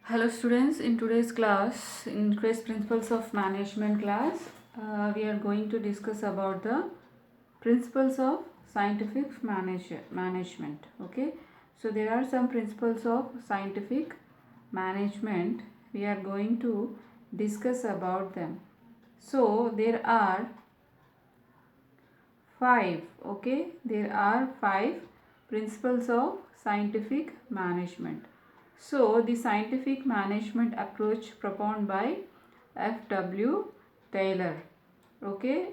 Hello students, in today's class, in today's Principles of Management class, we are going to discuss about the principles of scientific management. Okay, so there are some principles of scientific management. We are going to discuss about them. So there are five. Okay, there are five principles of scientific management. So the scientific management approach propounded by F.W. Taylor, okay,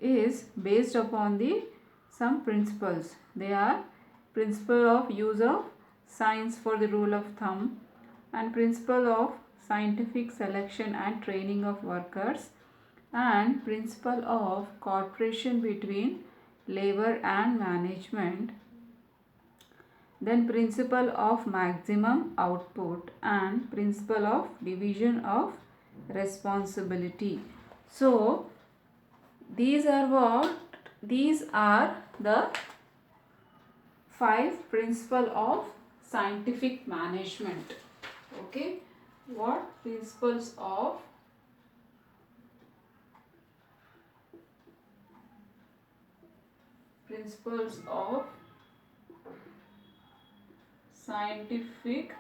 is based upon the some principles. They are principle of use of science for the rule of thumb and principle of scientific selection and training of workers and principle of cooperation between labor and management, then principle of maximum output and principle of division of responsibility. So these are the five principle of scientific management. Okay, what principles of scientific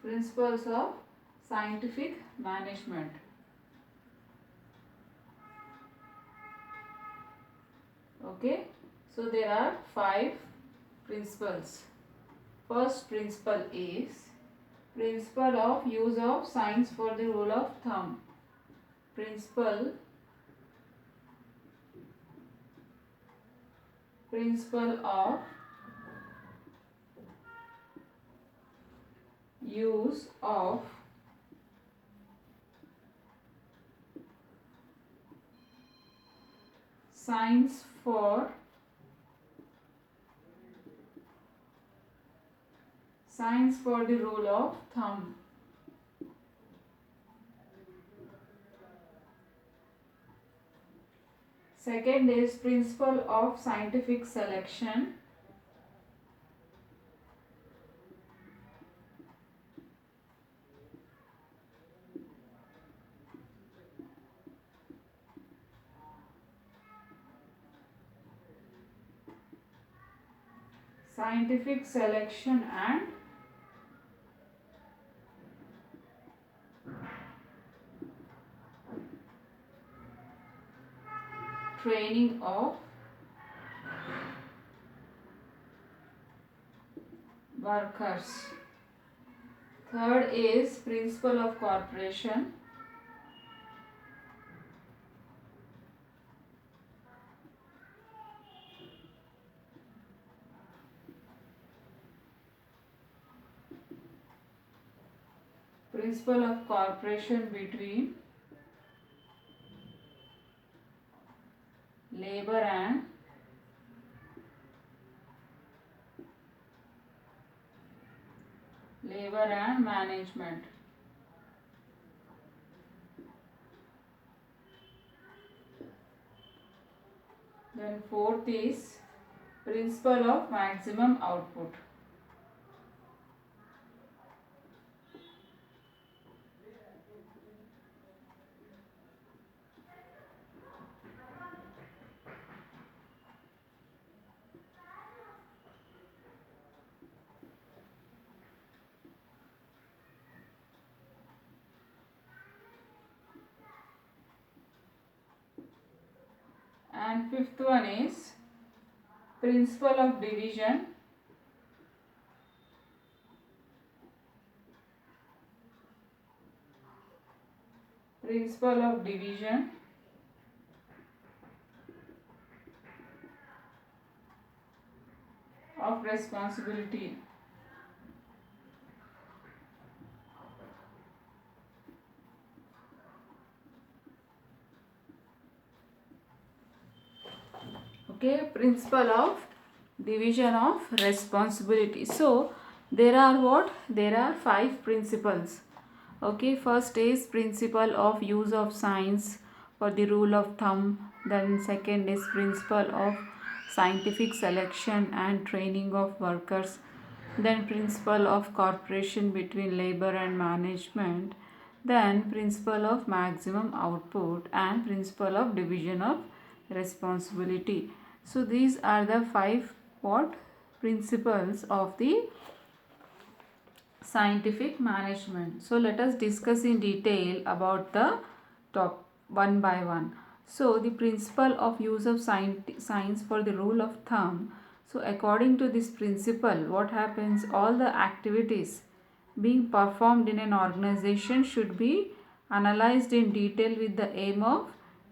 principles of scientific management. Okay, so there are five principles. First principle is principle of use of science for the rule of thumb. Principle of use of science for the rule of thumb. Second is principle of scientific selection. Scientific selection and training of workers. Third is principle of cooperation. Principle of cooperation between labor and management. Then fourth is principle of maximum output. And fifth one is principle of division. Principle of division of responsibility. Okay, principle of division of responsibility. So there are five principles. Okay, first is principle of use of science for the rule of thumb. Then second is principle of scientific selection and training of workers. then principle of cooperation between labor and management, then principle of maximum output, and principle of division of responsibility. So these are the five what principles of the scientific management. So let us discuss in detail about the top one by one. So the principle of use of science for the rule of thumb. So according to this principle, what happens, all the activities being performed in an organization should be analyzed in detail with the aim of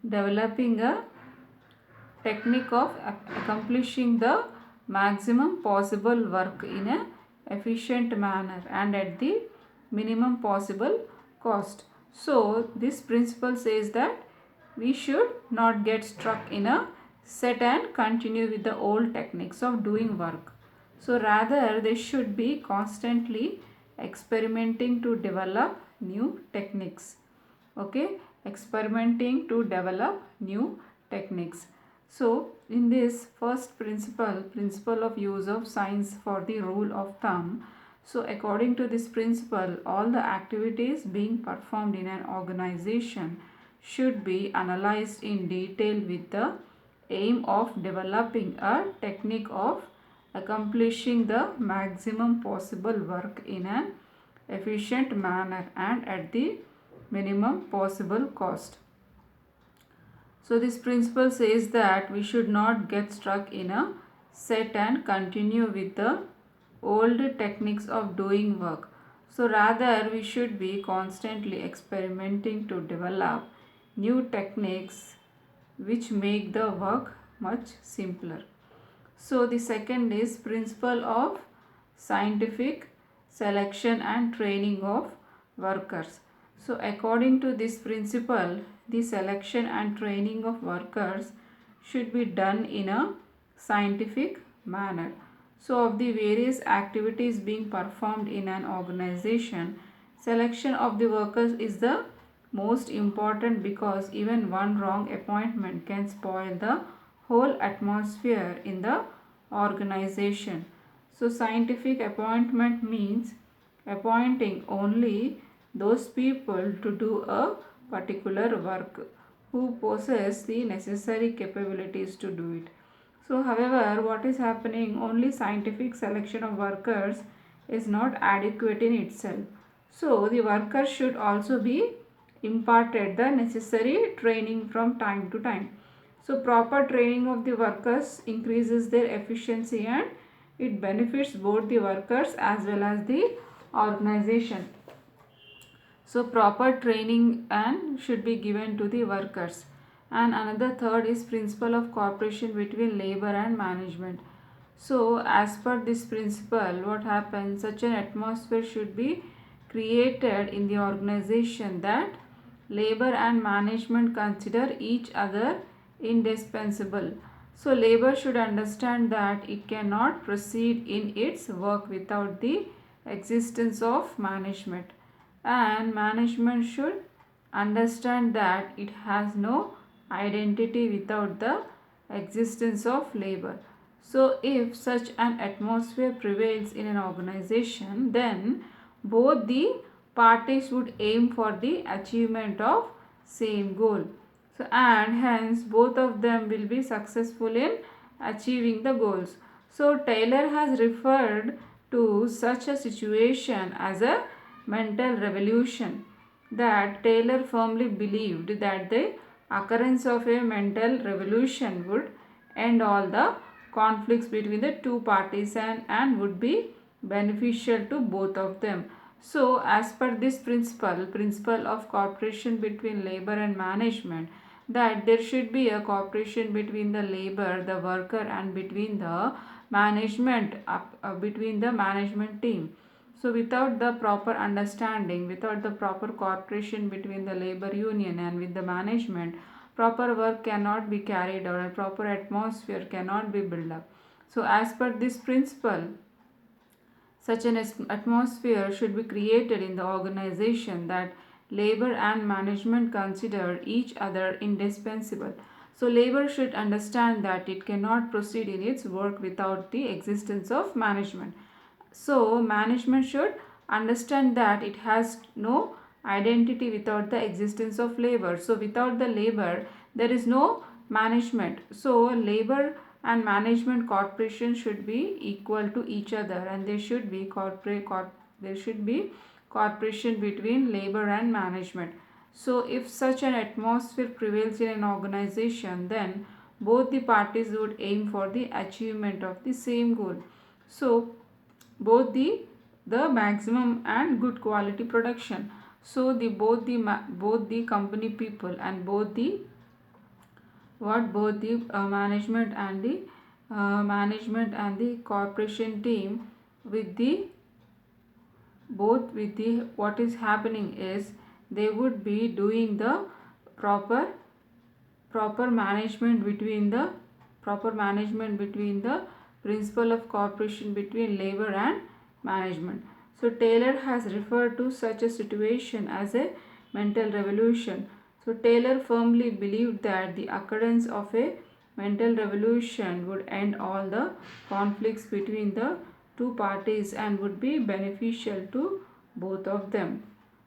developing a technique of accomplishing the maximum possible work in a efficient manner and at the minimum possible cost. So this principle says that we should not get stuck in a set and continue with the old techniques of doing work. So rather they should be constantly experimenting to develop new techniques. Okay, experimenting to develop new techniques. So in this first principle of use of science for the rule of thumb, so according to this principle, all the activities being performed in an organization should be analyzed in detail with the aim of developing a technique of accomplishing the maximum possible work in an efficient manner and at the minimum possible cost. So this principle says that we should not get stuck in a set and continue with the old techniques of doing work. So rather we should be constantly experimenting to develop new techniques which make the work much simpler. So the second is principle of scientific selection and training of workers. So according to this principle, the selection and training of workers should be done in a scientific manner. So of the various activities being performed in an organization, selection of the workers is the most important because even one wrong appointment can spoil the whole atmosphere in the organization. So scientific appointment means appointing only those people to do a particular work who possess the necessary capabilities to do it. So however, what is happening, only scientific selection of workers is not adequate in itself. So the workers should also be imparted the necessary training from time to time. So proper training of the workers increases their efficiency and it benefits both the workers as well as the organization. So proper training and should be given to the workers. And another third is principle of cooperation between labor and management. So as per this principle, what happens, such an atmosphere should be created in the organization that labor and management consider each other indispensable. So labor should understand that it cannot proceed in its work without the existence of management, and management should understand that it has no identity without the existence of labor. So if such an atmosphere prevails in an organization, then both the parties would aim for the achievement of same goal. So and hence both of them will be successful in achieving the goals. So Taylor has referred to such a situation as a mental revolution, that Taylor firmly believed that the occurrence of a mental revolution would end all the conflicts between the two parties and would be beneficial to both of them. So as per this principle of cooperation between labor and management, that there should be a cooperation between the labor, the worker, and between the management, between the management team. So without the proper understanding, without the proper cooperation between the labor union and with the management, proper work cannot be carried out and proper atmosphere cannot be built up. So as per this principle, such an atmosphere should be created in the organization that labor and management consider each other indispensable. So labor should understand that it cannot proceed in its work without the existence of management. So management should understand that it has no identity without the existence of labor. So without the labor there is no management. So labor and management corporation should be equal to each other, and there should be there should be cooperation between labor and management. So if such an atmosphere prevails in an organization, then both the parties would aim for the achievement of the same goal. So both the maximum and good quality production. So the both the company people and both the management and the corporation team with the both with the what is happening is they would be doing the proper proper management between the principle of cooperation between labor and management. So Taylor has referred to such a situation as a mental revolution. So Taylor firmly believed that the occurrence of a mental revolution would end all the conflicts between the two parties and would be beneficial to both of them.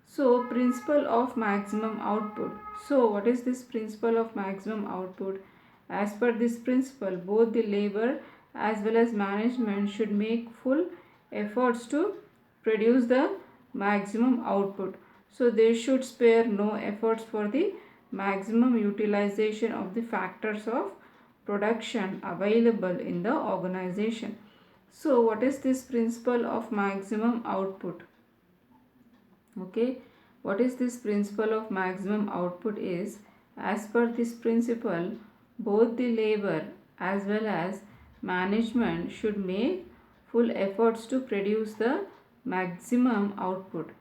So principle of maximum output. So what is this principle of maximum output? As per this principle, both the labor as well as management should make full efforts to produce the maximum output. So they should spare no efforts for the maximum utilization of the factors of production available in the organization. So what is this principle of maximum output? Okay, what is this principle of maximum output is, as per this principle both the labor as well as management should make full efforts to produce the maximum output.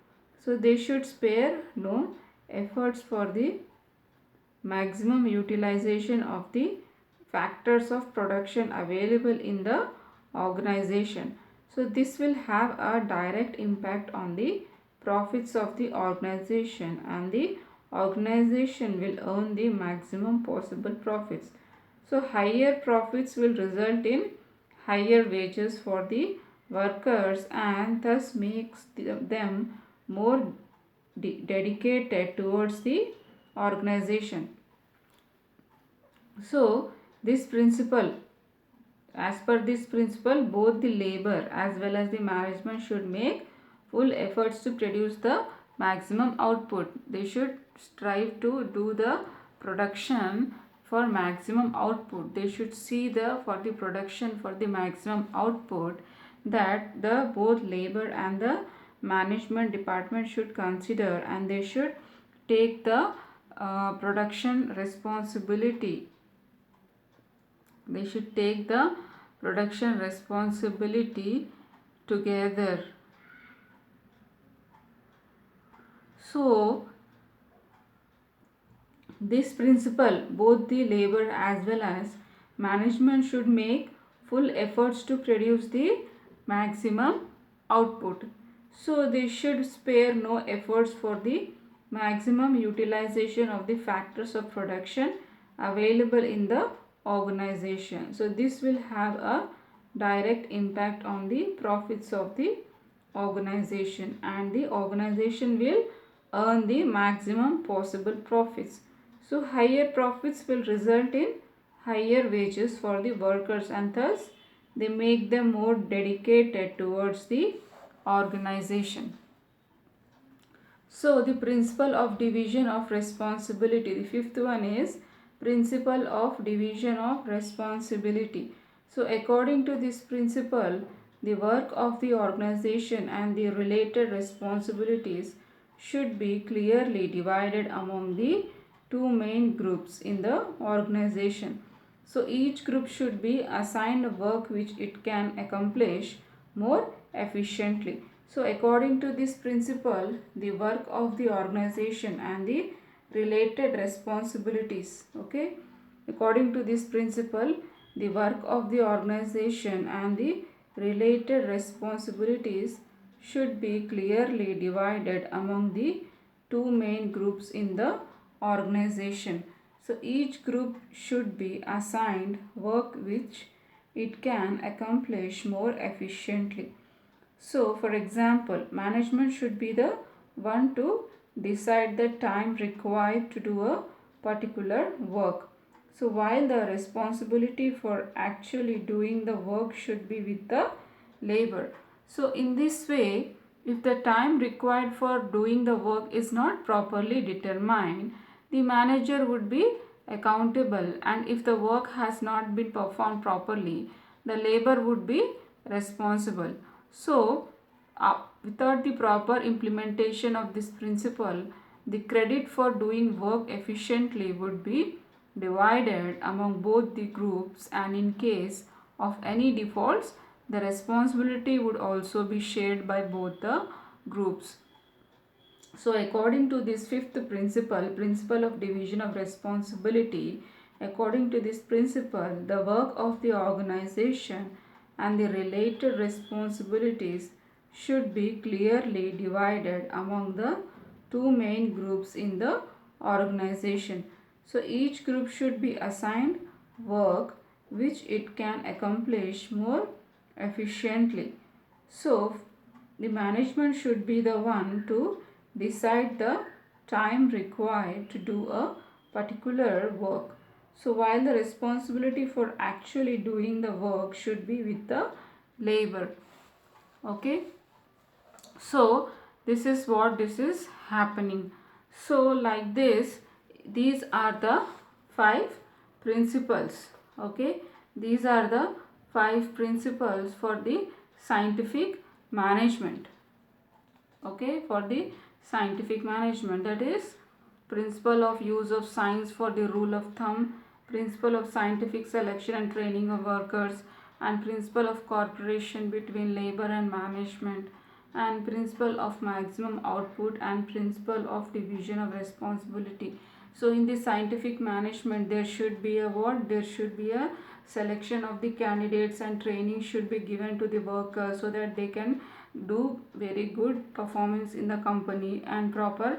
So they should spare no efforts for the maximum utilization of the factors of production available in the organization. So this will have a direct impact on the profits of the organization, and the organization will earn the maximum possible profits. So higher profits will result in higher wages for the workers and thus makes them more dedicated towards the organization. So this principle, as per this principle, both the labor as well as the management should make full efforts to produce the maximum output. They should strive to do the production for maximum output. They should see the for the production for the maximum output that the both labor and the management department should consider, and they should take the production responsibility. They should take the production responsibility together. So this principle, both the labor as well as management should make full efforts to produce the maximum output. So they should spare no efforts for the maximum utilization of the factors of production available in the organization. So this will have a direct impact on the profits of the organization, and the organization will earn the maximum possible profits. So higher profits will result in higher wages for the workers, and thus they make them more dedicated towards the organization. So the principle of division of responsibility. The fifth one is principle of division of responsibility. So according to this principle, the work of the organization and the related responsibilities should be clearly divided among the two main groups in the organization. So each group should be assigned work which it can accomplish more efficiently. So according to this principle, the work of the organization and the related responsibilities, okay, according to this principle, the work of the organization and the related responsibilities should be clearly divided among the two main groups in the organization. So each group should be assigned work which it can accomplish more efficiently. So, for example, management should be the one to decide the time required to do a particular work. So, while the responsibility for actually doing the work should be with the labor. So, in this way, if the time required for doing the work is not properly determined, the manager would be accountable, and if the work has not been performed properly, the labor would be responsible. So, without the proper implementation of this principle, the credit for doing work efficiently would be divided among both the groups, and in case of any defaults, the responsibility would also be shared by both the groups. So, according to this fifth principle, principle of division of responsibility, according to this principle, the work of the organization and the related responsibilities should be clearly divided among the two main groups in the organization. So, each group should be assigned work which it can accomplish more efficiently. So, the management should be the one to decide the time required to do a particular work. So, while the responsibility for actually doing the work should be with the labor. Okay. So, this is what this is happening. So, like this, these are the five principles. Okay. These are the five principles for the scientific management. Okay, for the scientific management, that is principle of use of science for the rule of thumb, principle of scientific selection and training of workers, and principle of cooperation between labor and management, and principle of maximum output, and principle of division of responsibility. So in the scientific management, there should be a what? There should be a selection of the candidates, and training should be given to the workers so that they can do very good performance in the company, and proper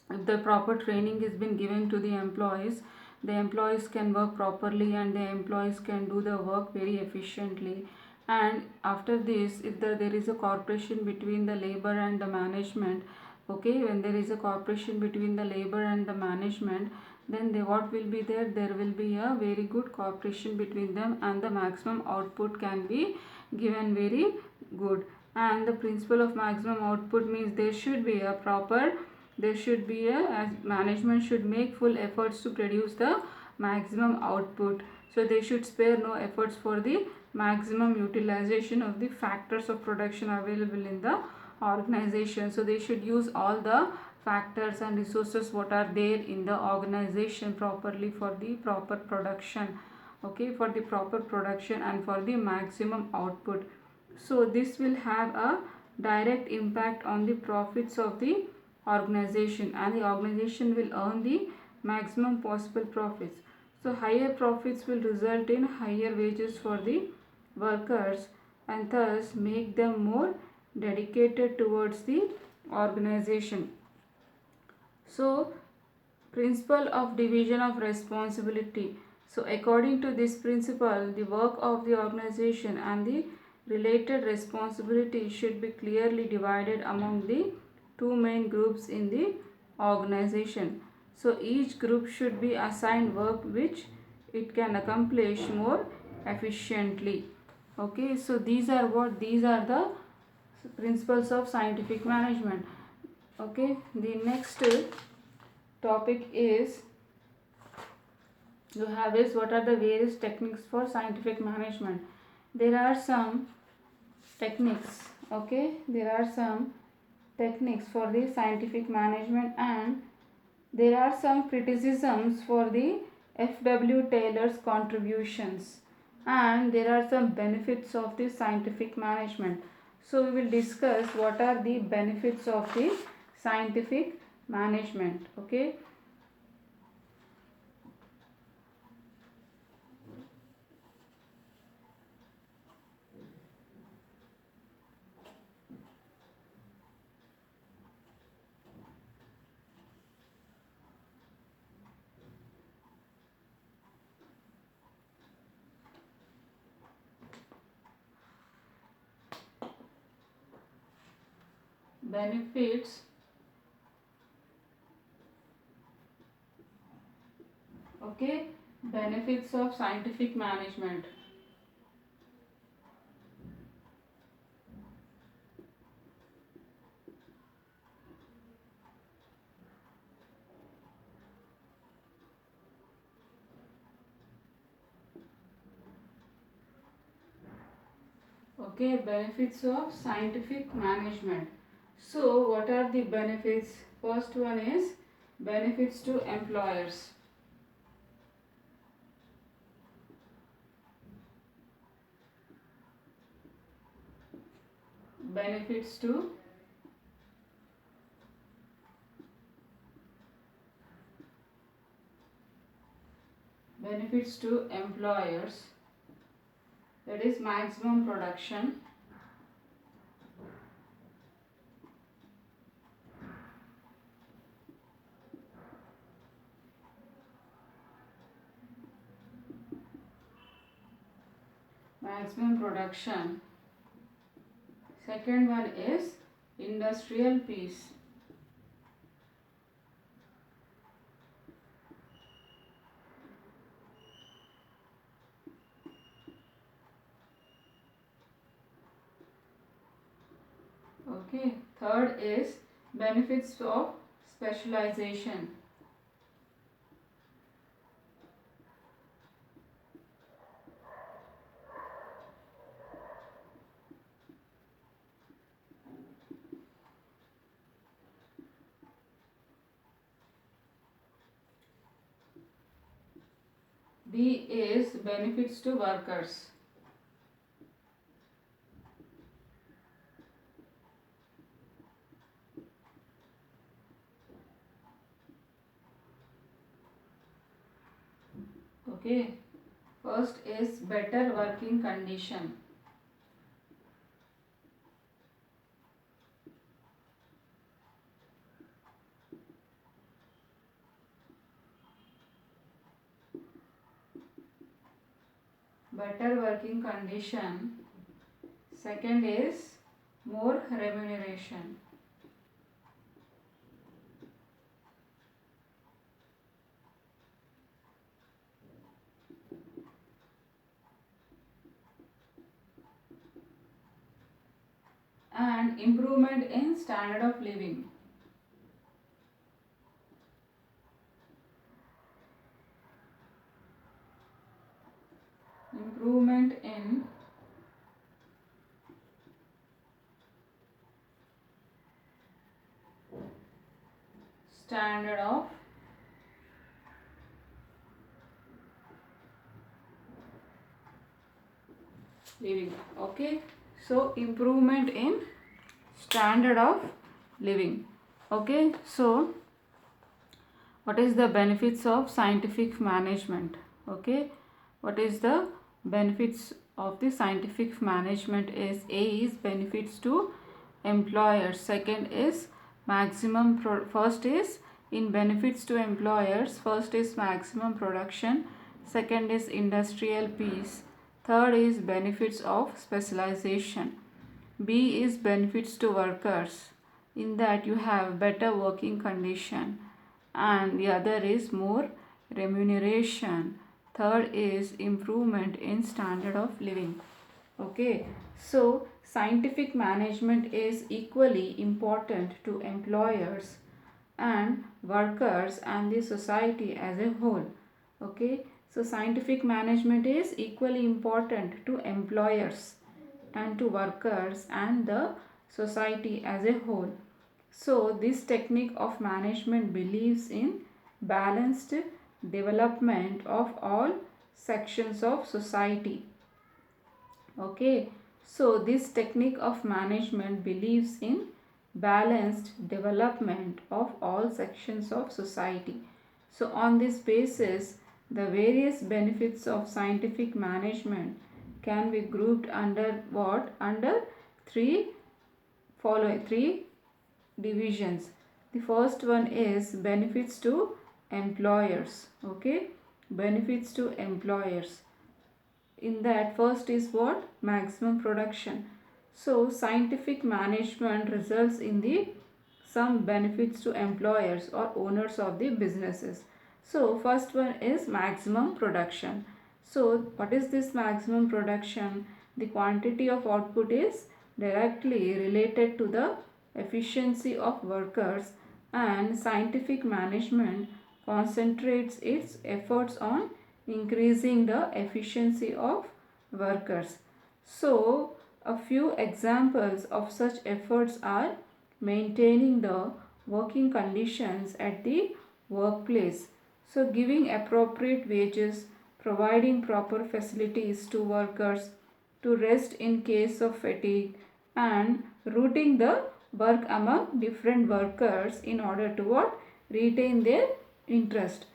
if the proper training is been given to the employees can work properly, and the employees can do the work very efficiently. And after this, if there is a cooperation between the labor and the management, okay, when there is a cooperation between the labor and the management, then what will be there will be a very good cooperation between them, and the maximum output can be given very good. And the principle of maximum output means there should be a as management should make full efforts to produce the maximum output. So they should spare no efforts for the maximum utilization of the factors of production available in the organization. So they should use all the factors and resources what are there in the organization properly for the proper production. Okay, for the proper production and for the maximum output. So this will have a direct impact on the profits of the organization, and the organization will earn the maximum possible profits. So higher profits will result in higher wages for the workers, and thus make them more dedicated towards the organization. So, principle of division of responsibility. So according to this principle, the work of the organization and the related responsibility should be clearly divided among the two main groups in the organization. So each group should be assigned work which it can accomplish more efficiently. Okay, so these are the principles of scientific management. Okay, the next topic is you have is what are the various techniques for scientific management. There are some techniques. Okay, there are some techniques for the scientific management, and there are some criticisms for the F.W. Taylor's contributions, and there are some benefits of the scientific management. So we will discuss what are the benefits of the scientific management. Okay. benefits, okay, benefits of scientific management. Okay, benefits of scientific management. So, what are the benefits? First one is benefits to employers. Benefits to employers, that is maximum production, maximum production. Second one is industrial peace. Okay, third is benefits of specialization. D is benefits to workers. Okay, first is better working condition. Better working condition. Second is more remuneration. And improvement in standard of living. Improvement in standard of living. Okay, so improvement in standard of living. Okay, so what is the benefits of scientific management? Okay, what is the benefits of the scientific management is A is benefits to employers. Second is first is in benefits to employers, first is maximum production, second is industrial peace, third is benefits of specialization. B is benefits to workers, in that you have better working condition, and the other is more remuneration. Third is improvement in standard of living. Okay, so scientific management is equally important to employers and workers and the society as a whole. Okay, so scientific management is equally important to employers and to workers and the society as a whole. So this technique of management believes in balanced development of all sections of society. Okay, so this technique of management believes in balanced development of all sections of society. So on this basis, the various benefits of scientific management can be grouped under what? Under three divisions. The first one is benefits to employers. Okay, benefits to employers. In that, first is what? Maximum production. So scientific management results in the some benefits to employers or owners of the businesses. So first one is maximum production. So what is this maximum production? The quantity of output is directly related to the efficiency of workers, and scientific management concentrates its efforts on increasing the efficiency of workers. So a few examples of such efforts are maintaining the working conditions at the workplace. So giving appropriate wages, providing proper facilities to workers to rest in case of fatigue, and routing the work among different workers in order to what? Retain their interest.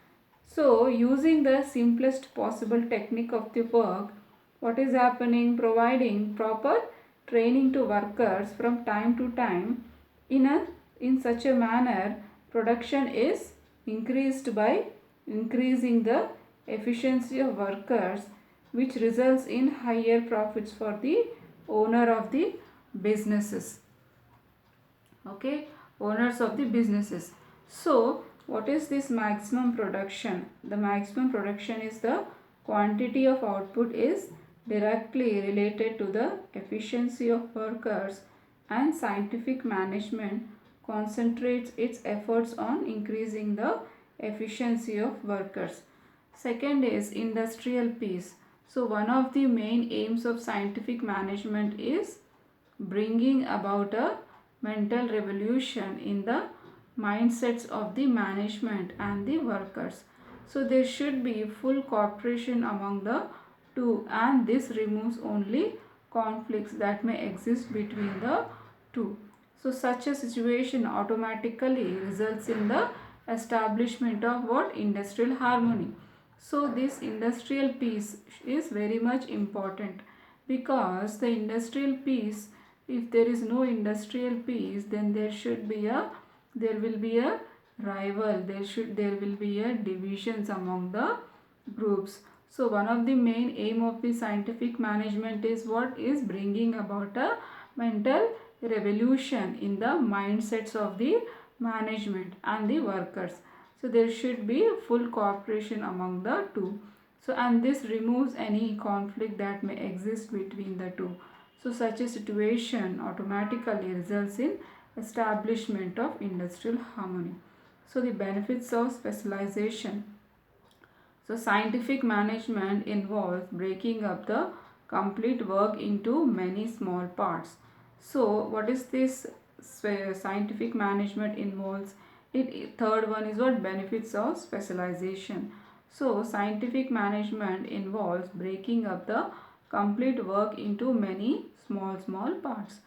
So using the simplest possible technique of the work, what is happening? Providing proper training to workers from time to time in a in such a manner, production is increased by increasing the efficiency of workers, which results in higher profits for the owner of the businesses. Okay, owners of the businesses. So what is this maximum production? The maximum production is the quantity of output is directly related to the efficiency of workers, and scientific management concentrates its efforts on increasing the efficiency of workers. Second is industrial peace. So one of the main aims of scientific management is bringing about a mental revolution in the mindsets of the management and the workers. So there should be full cooperation among the two, and this removes only conflicts that may exist between the two. So such a situation automatically results in the establishment of what? Industrial harmony. So this industrial peace is very much important, because the industrial peace, if there is no industrial peace, then there will be a rival, there will be a divisions among the groups. So one of the main aim of the scientific management is what? Is bringing about a mental revolution in the mindsets of the management and the workers. So there should be full cooperation among the two. So and this removes any conflict that may exist between the two. So such a situation automatically results in establishment of industrial harmony. So the benefits of specialization. So scientific management involves breaking up the complete work into many small parts. So what is this scientific management involves? Third one is what? Benefits of specialization. So scientific management involves breaking up the complete work into many small parts.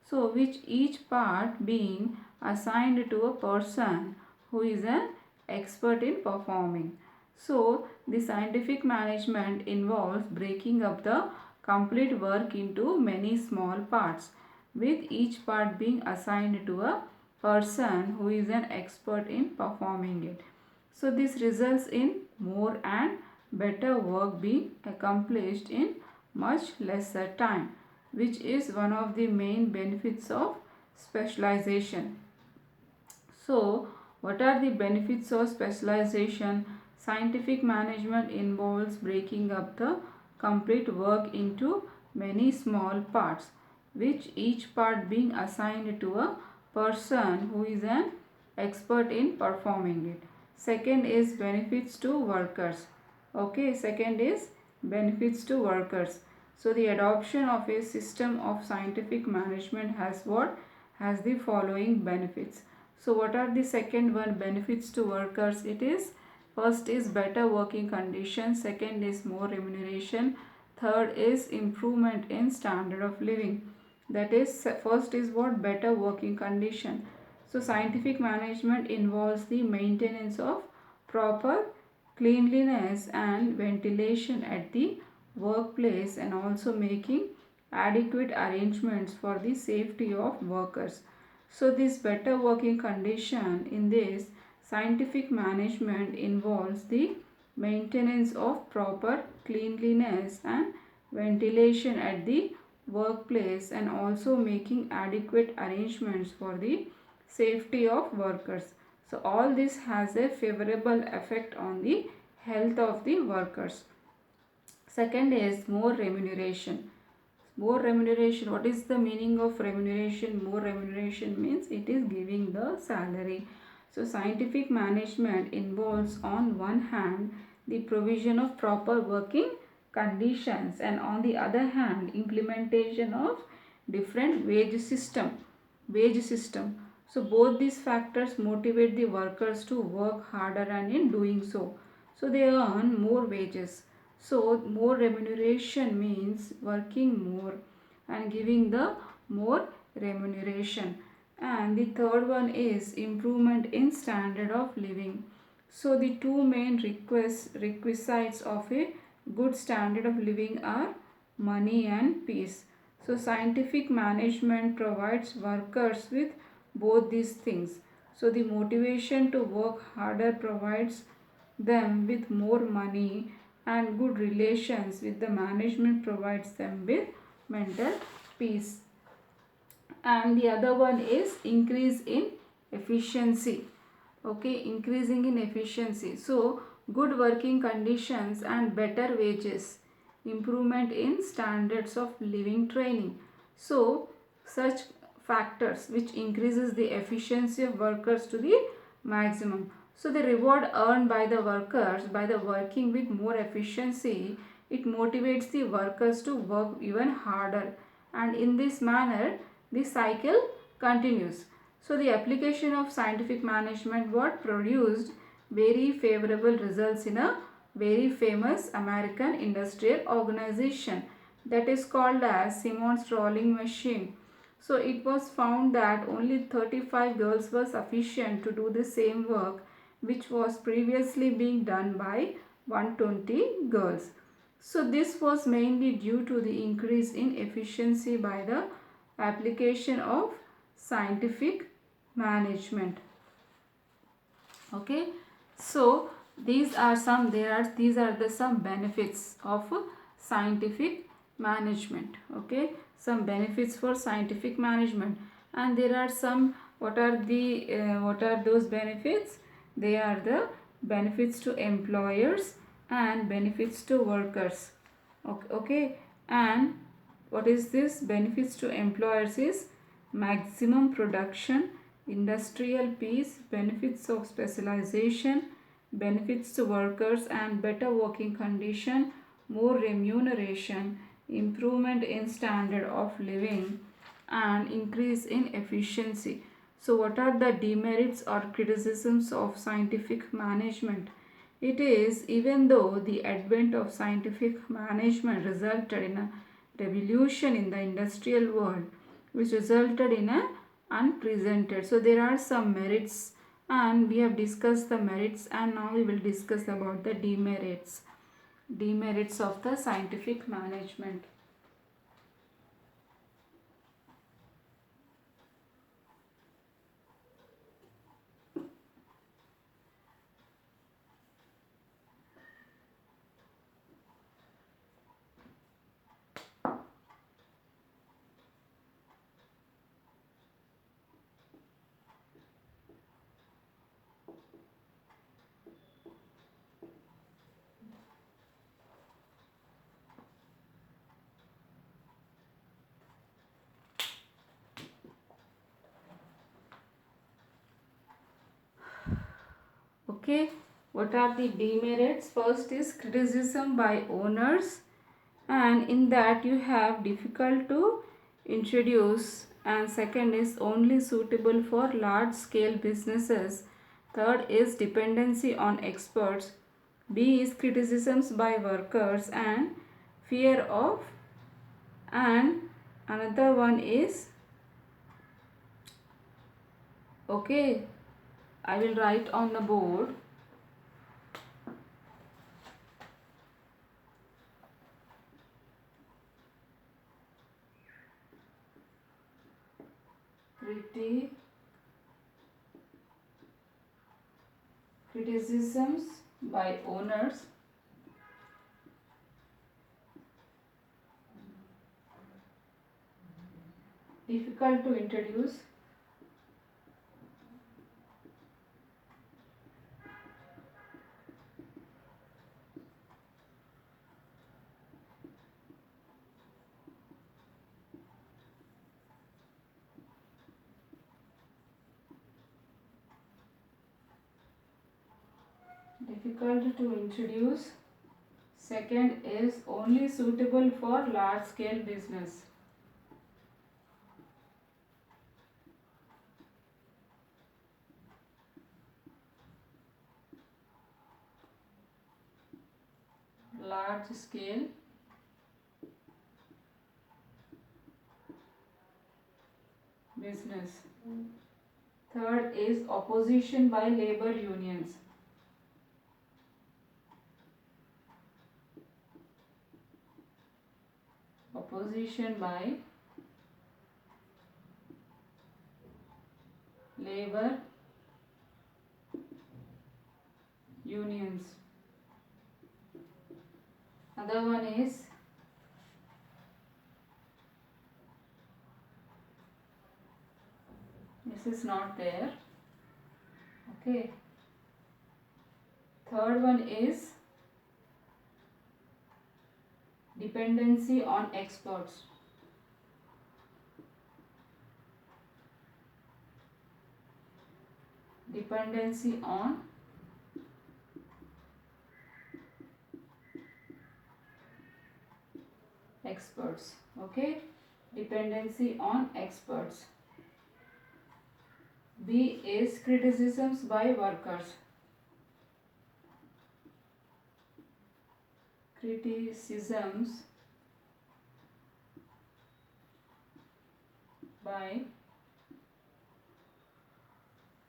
So which each part being assigned to a person who is an expert in performing. So the scientific management involves breaking up the complete work into many small parts, with each part being assigned to a person who is an expert in performing it. So this results in more and better work being accomplished in much lesser time, which is one of the main benefits of specialization. So what are the benefits of specialization? Scientific management involves breaking up the complete work into many small parts, which each part being assigned to a person who is an expert in performing it. Second is benefits to workers. Okay, second is benefits to workers. So the adoption of a system of scientific management has what? Has the following benefits. So what are the second one benefits to workers? It is first is better working conditions, second is more remuneration, third is improvement in standard of living. That is, first is what? Better working condition. So scientific management involves the maintenance of proper cleanliness and ventilation at the workplace, and also making adequate arrangements for the safety of workers. So this better working condition in this scientific management involves the maintenance of proper cleanliness and ventilation at the workplace and also making adequate arrangements for the safety of workers. So all this has a favorable effect on the health of the workers. Second is more remuneration. More remuneration. What is the meaning of remuneration? More remuneration means it is giving the salary. So scientific management involves on one hand the provision of proper working conditions and on the other hand implementation of different wage system. So both these factors motivate the workers to work harder and in doing so they earn more wages. So more remuneration means working more and giving the more remuneration. And the third one is improvement in standard of living. So the two main requisites of a good standard of living are money and peace. So scientific management provides workers with both these things. So the motivation to work harder provides them with more money, and good relations with the management provides them with mental peace. And the other one is increase in efficiency. Okay, increasing in efficiency. So good working conditions and better wages, improvement in standards of living, training. So such factors which increases the efficiency of workers to the maximum. So the reward earned by the workers by the working with more efficiency, it motivates the workers to work even harder, and in this manner the cycle continues. So the application of scientific management what produced very favorable results in a very famous American industrial organization that is called as Simmons rolling machine. So it was found that only 35 girls were sufficient to do the same work which was previously being done by 120 girls. So this was mainly due to the increase in efficiency by the application of scientific management. Okay, so these are the some benefits of scientific management. Okay, some benefits for scientific management, and there are some. What are those benefits? They are the benefits to employers and benefits to workers. Okay, and what is this? Benefits to employers is maximum production, industrial peace, benefits of specialization, benefits to workers and better working condition, more remuneration, improvement in standard of living, and increase in efficiency. So what are the demerits or criticisms of scientific management? It is, even though the advent of scientific management resulted in a revolution in the industrial world, which resulted in a unprecedented. So there are some merits, and we have discussed the merits, and now we will discuss about the demerits. Demerits of the scientific management. Okay, what are the demerits? First is criticism by owners, and in that you have difficult to introduce, and second is only suitable for large scale businesses. Third is dependency on experts. B is criticisms by workers and fear of, and another one is, okay, I will write on the board. Criticisms by owners difficult to introduce, difficult to introduce. Second is only suitable for large scale business. Large scale business. Third is opposition by labor unions. Opposition by labor unions. Other one is this is not there. Okay. Third one is dependency on experts. Dependency on experts. Okay, dependency on experts. B is criticisms by workers. Criticisms by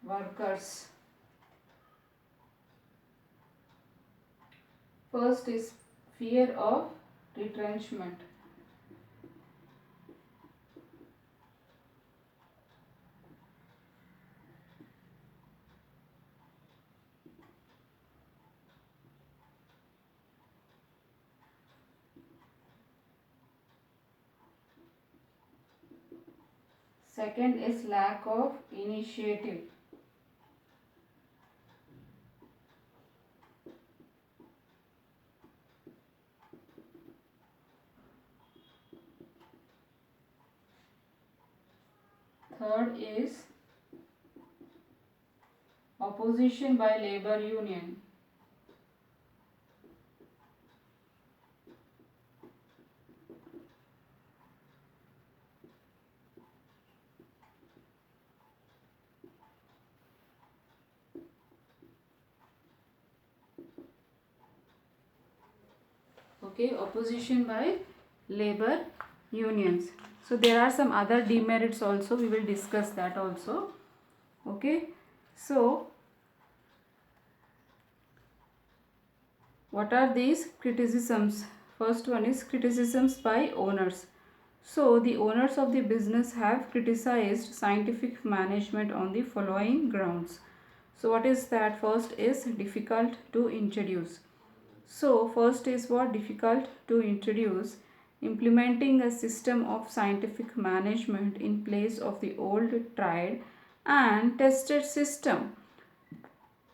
workers. First is fear of retrenchment. Second is lack of initiative. Third is opposition by labor union. Okay, opposition by labor unions. So there are some other demerits also, we will discuss that also. Okay, so what are these criticisms? First one is criticisms by owners. So the owners of the business have criticized scientific management on the following grounds. So what is that? First is difficult to introduce. So first is what? Difficult to introduce. Implementing a system of scientific management in place of the old tried and tested system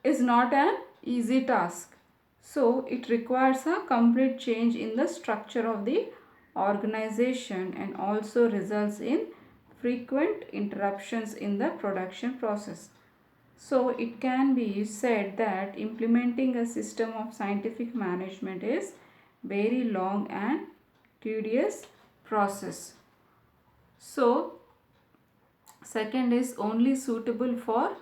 is not an easy task. So it requires a complete change in the structure of the organization and also results in frequent interruptions in the production process. So it can be said that implementing a system of scientific management is very long and tedious process. So second is only suitable for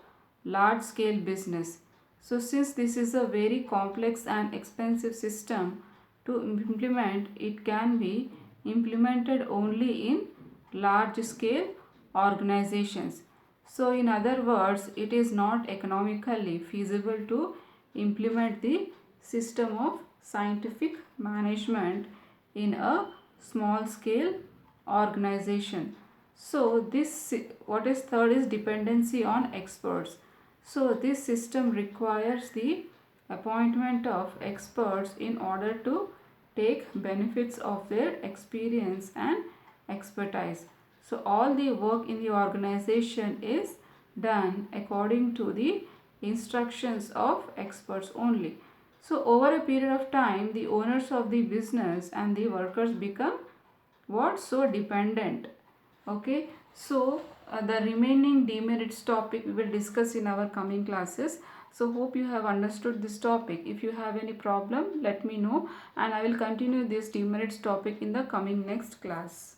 large scale business. So since this is a very complex and expensive system to implement, it can be implemented only in large scale organizations. So in other words, it is not economically feasible to implement the system of scientific management in a small scale organization. So this, what is third is dependency on experts. So this system requires the appointment of experts in order to take benefits of their experience and expertise. So all the work in the organization is done according to the instructions of experts only. So over a period of time, the owners of the business and the workers become what? So dependent. Okay. So the remaining demerits topic we will discuss in our coming classes. So hope you have understood this topic. If you have any problem, let me know, and I will continue this demerits topic in the coming next class.